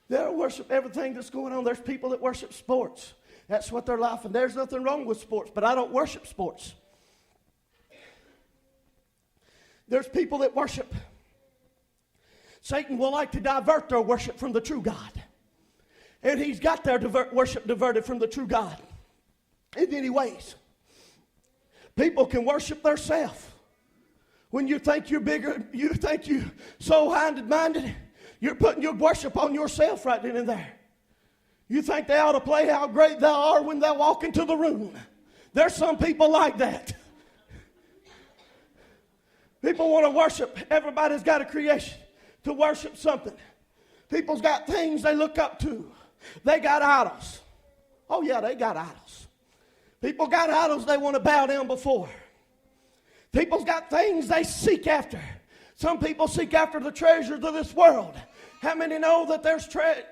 They'll worship everything that's going on. There's people that worship sports. That's what their life, and there's nothing wrong with sports, but I don't worship sports. There's people that worship. Satan will like to divert their worship from the true God. And he's got their worship diverted from the true God in many ways. People can worship themselves. When you think you're bigger, you think you're so minded, you're putting your worship on yourself right then and there. You think they ought to play how great they are when they walk into the room. There's some people like that. People want to worship. Everybody's got a creation to worship something. People's got things they look up to. They got idols. Oh yeah, they got idols. People got idols they want to bow down before. People's got things they seek after. Some people seek after the treasures of this world. How many know that there's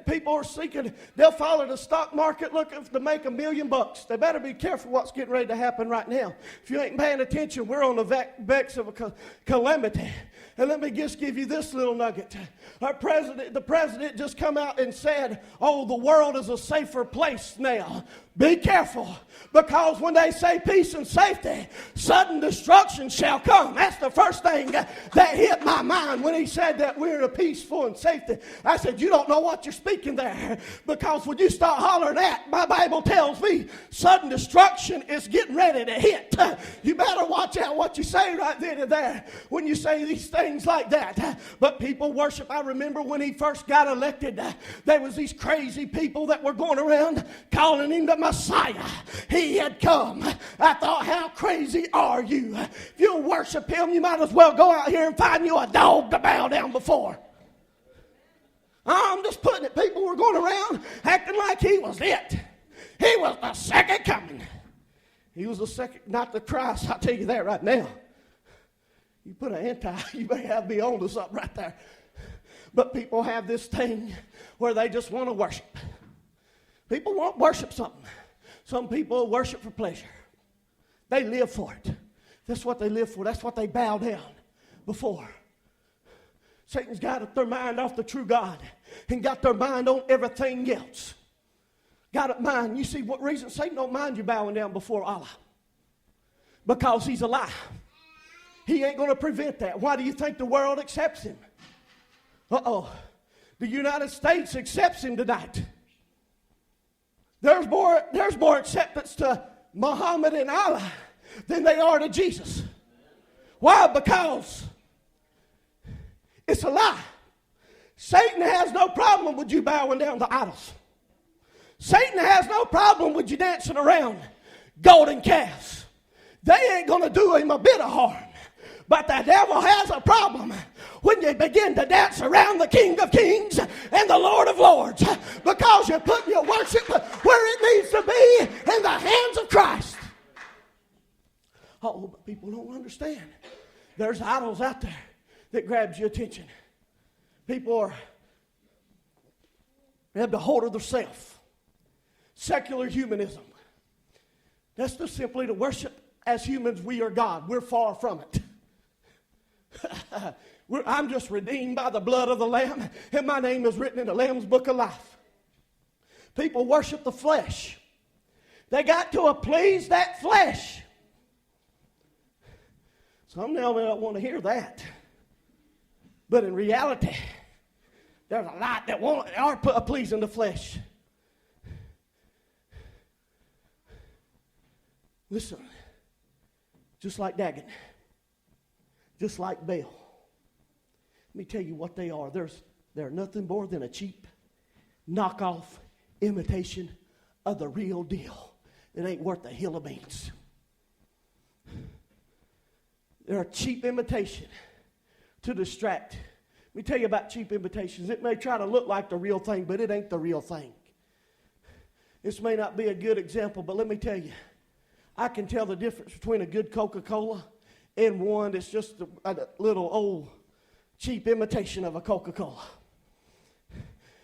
people are seeking, they'll follow the stock market looking to make $1 million. They better be careful what's getting ready to happen right now. If you ain't paying attention, we're on the vex of a calamity. And let me just give you this little nugget. The president just come out and said, oh, the world is a safer place now. Be careful, because when they say peace and safety, sudden destruction shall come. That's the first thing that hit my mind when he said that we're in a peaceful and safety. I said, you don't know what you're speaking there, because when you start hollering that, my Bible tells me sudden destruction is getting ready to hit. You better watch out what you say right then and there when you say these things like that. But people worship. I remember when he first got elected, there was these crazy people that were going around calling him the Messiah. He had come. I thought, how crazy are you? If you worship him, you might as well go out here and find you a dog to bow down before. I'm just putting it. People were going around acting like he was it. He was the second coming. He was the second, not the Christ. I'll tell you that right now. You put an you may have me on to something right there. But people have this thing where they just want to worship. People want to worship something. Some people worship for pleasure. They live for it. That's what they live for. That's what they bow down before. Satan's got their mind off the true God and got their mind on everything else. Got it mind. You see what reason Satan don't mind you bowing down before Allah? Because he's a lie. He ain't going to prevent that. Why do you think the world accepts him? Uh-oh. The United States accepts him tonight. There's more acceptance to Muhammad and Allah than they are to Jesus. Why? Because it's a lie. Satan has no problem with you bowing down to idols. Satan has no problem with you dancing around golden calves. They ain't going to do him a bit of harm. But the devil has a problem when you begin to dance around the King of Kings and the Lord of Lords, because you're putting your worship where it needs to be, in the hands of Christ. Oh, but people don't understand. There's idols out there that grabs your attention. People they have the hold of themselves. Secular humanism. That's just simply to worship as humans we are God. We're far from it. I'm just redeemed by the blood of the Lamb, and my name is written in the Lamb's book of life. People worship the flesh. They got to please that flesh. Some now may not want to hear that. But in reality, there's a lot that are pleasing the flesh. Listen, just like Dagon, just like Baal. Let me tell you what they are. They're nothing more than a cheap knockoff imitation of the real deal. It ain't worth a hill of beans. They're a cheap imitation to distract. Let me tell you about cheap imitations. It may try to look like the real thing, but it ain't the real thing. This may not be a good example, but let me tell you, I can tell the difference between a good Coca-Cola and one that's just a little old cheap imitation of a Coca-Cola.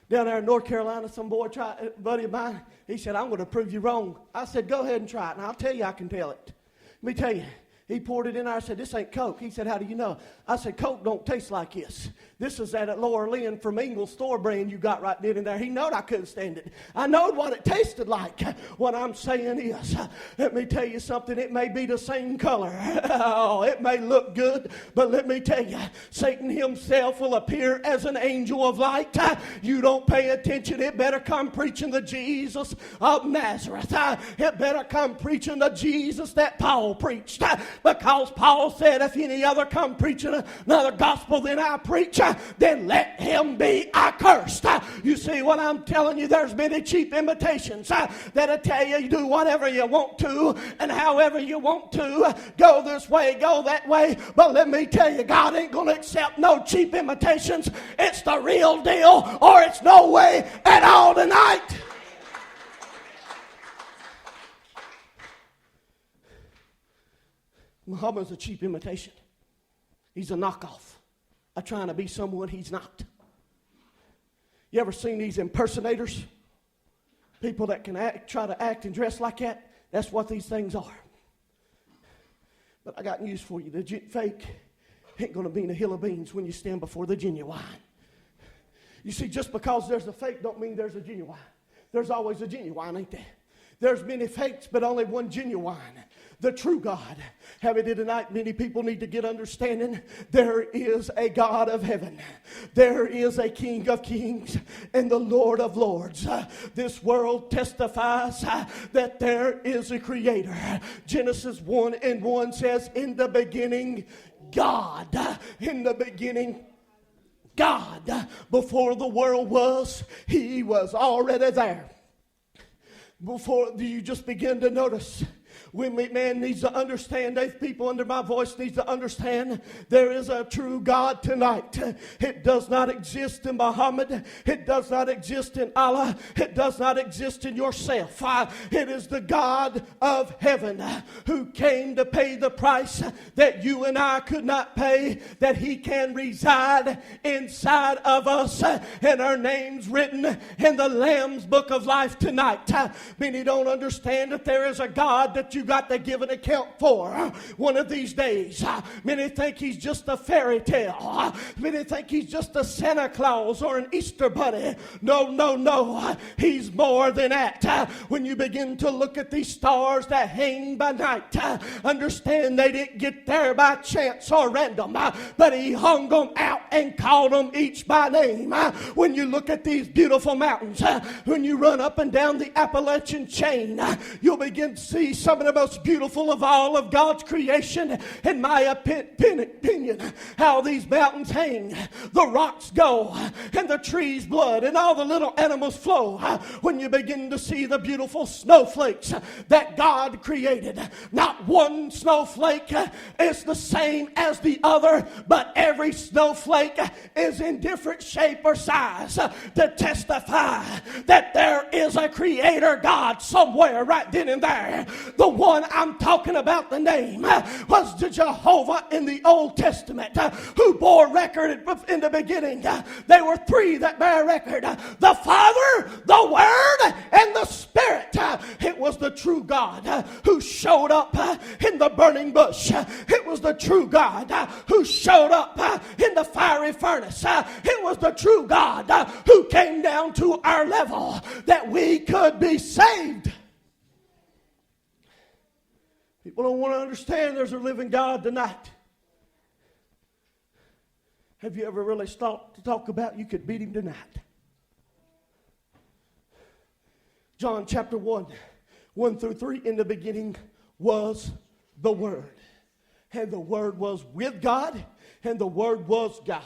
Down there in North Carolina, some boy a buddy of mine, he said, I'm going to prove you wrong. I said, go ahead and try it, and I'll tell you I can tell it. Let me tell you, He poured it in there. I said, this ain't Coke. He said, how do you know? I said, Coke don't taste like this. This is that at Lower Lynn from Ingles store brand you got right then and there. He knowed I couldn't stand it. I knowed what it tasted like. What I'm saying is, let me tell you something. It may be the same color. Oh, it may look good, but let me tell you, Satan himself will appear as an angel of light. You don't pay attention. It better come preaching the Jesus of Nazareth. It better come preaching the Jesus that Paul preached. Because Paul said, if any other come preaching another gospel than I preach, then let him be accursed. You see what I'm telling you? There's many cheap imitations that'll tell you do whatever you want to and however you want to. Go this way, go that way. But let me tell you, God ain't going to accept no cheap imitations. It's the real deal or it's no way at all tonight. Muhammad's a cheap imitation. He's a knockoff. Trying to be someone he's not. You ever seen these impersonators? People that can try to act and dress like that? That's what these things are. But I got news for you. The fake ain't going to be in a hill of beans when you stand before the genuine. You see, just because there's a fake don't mean there's a genuine. There's always a genuine, ain't there? There's many fakes, but only one genuine. The true God. Have it tonight, many people need to get understanding. There is a God of heaven. There is a King of kings and the Lord of lords. This world testifies that there is a creator. Genesis 1:1 says, in the beginning, God. In the beginning, God. Before the world was, he was already there. Before you just begin to notice, man needs to understand, those people under my voice needs to understand there is a true God tonight. It does not exist in Muhammad. It does not exist in Allah. It does not exist in yourself. It is the God of heaven who came to pay the price that you and I could not pay, that he can reside inside of us, and our names written in the Lamb's book of life tonight. Many don't understand that there is a God that you got to give an account for one of these days. Many think he's just a fairy tale. Many think he's just a Santa Claus or an Easter bunny. No, no, no. He's more than that. When you begin to look at these stars that hang by night, understand they didn't get there by chance or random, but he hung them out and called them each by name. When you look at these beautiful mountains, when you run up and down the Appalachian chain, you'll begin to see some of the most beautiful of all of God's creation, in my opinion. How these mountains hang, the rocks go, and the trees blood, and all the little animals flow. When you begin to see the beautiful snowflakes that God created, not one snowflake is the same as the other, but every snowflake is in different shape or size to testify that there is a creator God somewhere right then and there. The one I'm talking about, the name, was the Jehovah in the Old Testament, who bore record in the beginning. There were three that bear record: the Father, the Word, and the Spirit. It was the true God who showed up in the burning bush. It was the true God who showed up in the fiery furnace. It was the true God who came down to our level that we could be saved. People don't want to understand there's a living God tonight. Have you ever really stopped to talk about you could beat him tonight? John chapter 1:1-3. In the beginning was the Word, and the Word was with God, and the Word was God.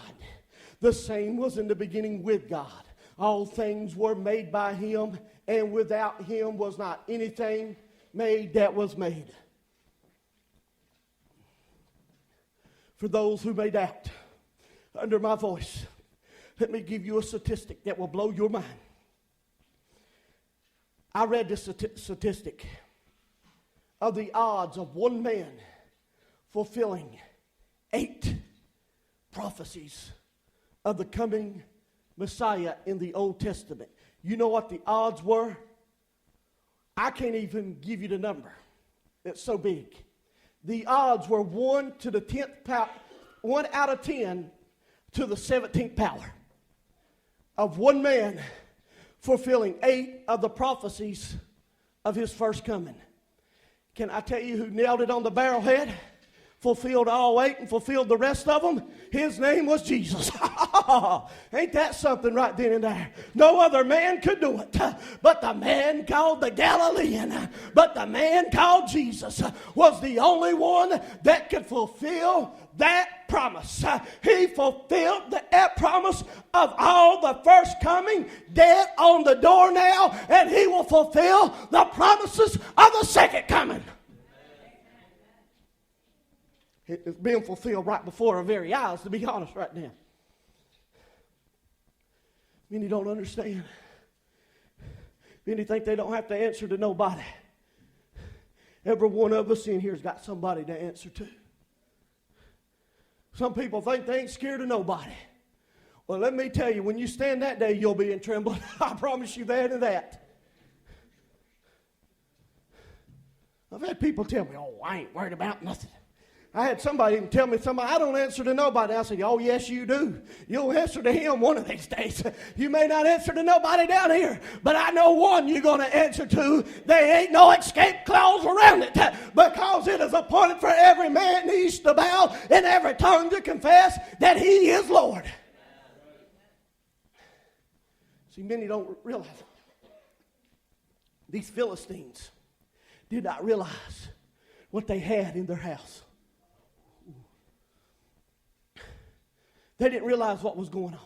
The same was in the beginning with God. All things were made by him, and without him was not anything made that was made. For those who may doubt under my voice, let me give you a statistic that will blow your mind. I read this statistic of the odds of one man fulfilling 8 prophecies of the coming Messiah in the Old Testament. You know what the odds were? I can't even give you the number. It's so big. the odds were 1 to the 10th power, 1 out of 10 to the 17th power of one man fulfilling 8 of the prophecies of his first coming. Can I tell you who nailed it on the barrelhead? Fulfilled all 8 and fulfilled the rest of them. His name was Jesus. Ain't that something right then and there? No other man could do it. But the man called the Galilean, but the man called Jesus was the only one that could fulfill that promise. He fulfilled that promise of all the first coming, dead on the door now, and he will fulfill the promises of the second coming. It's being fulfilled right before our very eyes, to be honest right now. Many don't understand. Many think they don't have to answer to nobody. Every one of us in here has got somebody to answer to. Some people think they ain't scared of nobody. Well, let me tell you, when you stand that day, you'll be in trembling. I promise you that and that. I've had people tell me, oh, I ain't worried about nothing. I had somebody even tell me, I don't answer to nobody. I said, oh, yes, you do. You'll answer to him one of these days. You may not answer to nobody down here, but I know one you're going to answer to. There ain't no escape clause around it, because it is appointed for every man knees to bow and every tongue to confess that he is Lord. See, many don't realize it. These Philistines did not realize what they had in their house. They didn't realize what was going on.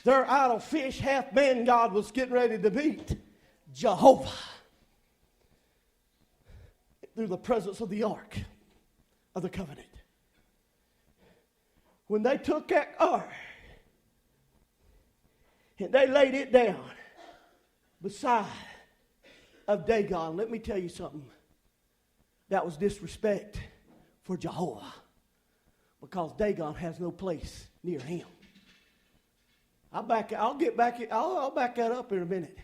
Their idol fish, half man God, was getting ready to beat Jehovah through the presence of the ark of the covenant. When they took that ark and they laid it down beside of Dagon, let me tell you something. That was disrespect for Jehovah. Because Dagon has no place near him. I'll back that up in a minute.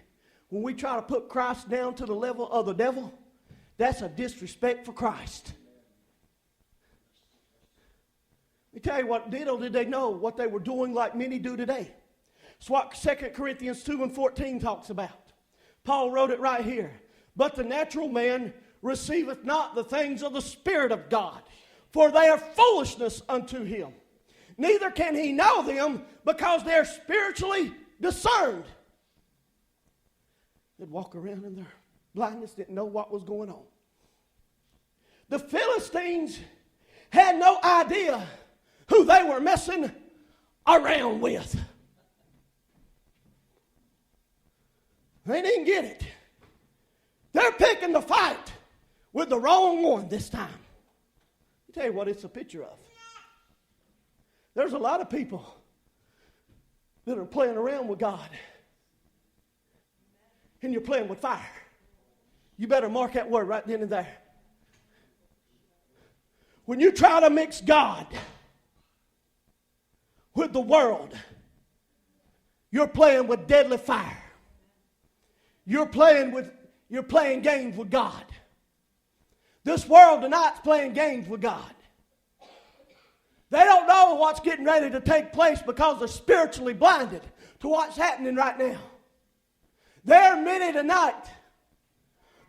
When we try to put Christ down to the level of the devil, that's a disrespect for Christ. Let me tell you what, little did they know what they were doing like many do today. It's what 2 Corinthians 2:14 talks about. Paul wrote it right here. But the natural man receiveth not the things of the Spirit of God, for they are foolishness unto him. Neither can he know them, because they are spiritually discerned. They'd walk around in their blindness, didn't know what was going on. The Philistines had no idea who they were messing around with. They didn't get it. They're picking the fight with the wrong one this time. I'll tell you what it's a picture of. There's a lot of people that are playing around with God. And you're playing with fire. You better mark that word right then and there. When you try to mix God with the world, you're playing with deadly fire. You're playing games with God. This world tonight's playing games with God. They don't know what's getting ready to take place because they're spiritually blinded to what's happening right now. There are many tonight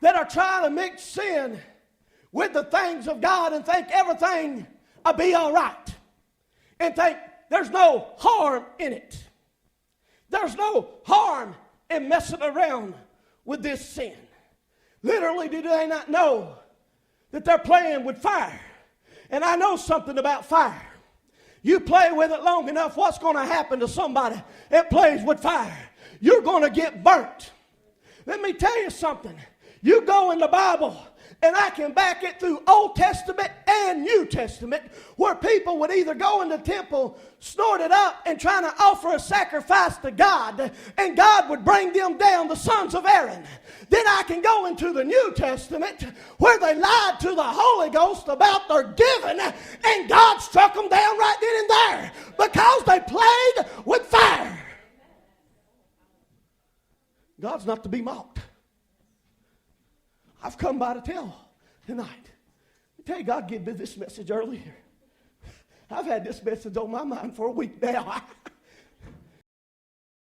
that are trying to mix sin with the things of God and think everything will be all right. And think there's no harm in it. There's no harm in messing around with this sin. Literally, do they not know that they're playing with fire? And I know something about fire. You play with it long enough, what's going to happen to somebody that plays with fire? You're going to get burnt. Let me tell you something. You go in the Bible, and I can back it through Old Testament and New Testament, where people would either go in the temple, snort it up, and trying to offer a sacrifice to God, and God would bring them down, the sons of Aaron. Then I can go into the New Testament, where they lied to the Holy Ghost about their giving, and God struck them down right then and there, because they played with fire. God's not to be mocked. I've come by to tell tonight. I tell you, God gave me this message earlier. I've had this message on my mind for a week now.